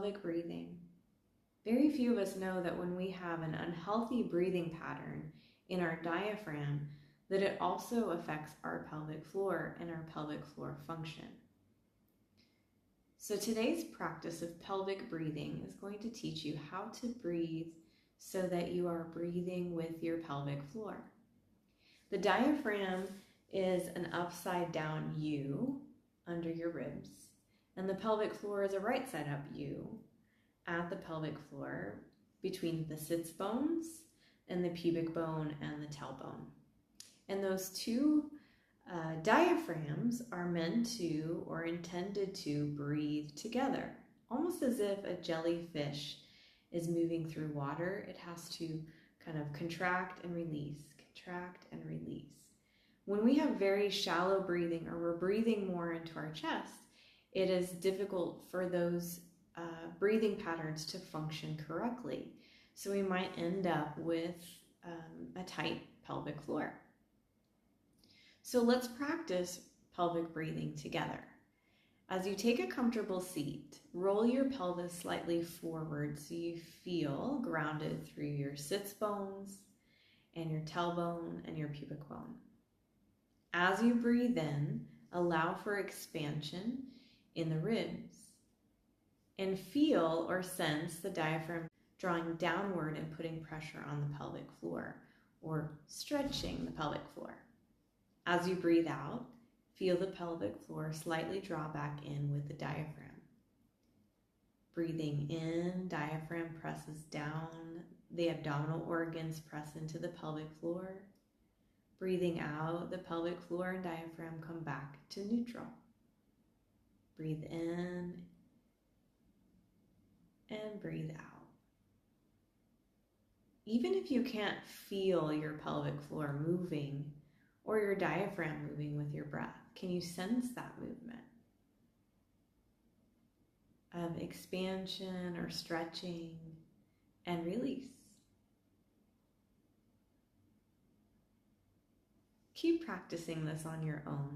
pelvic breathing. Very few of us know that when we have an unhealthy breathing pattern in our diaphragm, that it also affects our pelvic floor and our pelvic floor function. So today's practice of pelvic breathing is going to teach you how to breathe so that you are breathing with your pelvic floor. The diaphragm is an upside down U under your ribs, and the pelvic floor is a right side up U at the pelvic floor between the sits bones and the pubic bone and the tailbone. And those two diaphragms are meant to or intended to breathe together, almost as if a jellyfish is moving through water. It has to kind of contract and release, contract and release. When we have very shallow breathing or we're breathing more into our chest, it is difficult for those breathing patterns to function correctly. So we might end up with a tight pelvic floor. So let's practice pelvic breathing together. As you take a comfortable seat, roll your pelvis slightly forward so you feel grounded through your sits bones and your tailbone and your pubic bone. As you breathe in, allow for expansion in the ribs and feel or sense the diaphragm drawing downward and putting pressure on the pelvic floor or stretching the pelvic floor. As you breathe out, feel the pelvic floor slightly draw back in with the diaphragm. Breathing in, diaphragm presses down, the abdominal organs press into the pelvic floor. Breathing out, the pelvic floor and diaphragm come back to neutral. Breathe in and breathe out. Even if you can't feel your pelvic floor moving or your diaphragm moving with your breath, can you sense that movement of expansion or stretching and release? Keep practicing this on your own.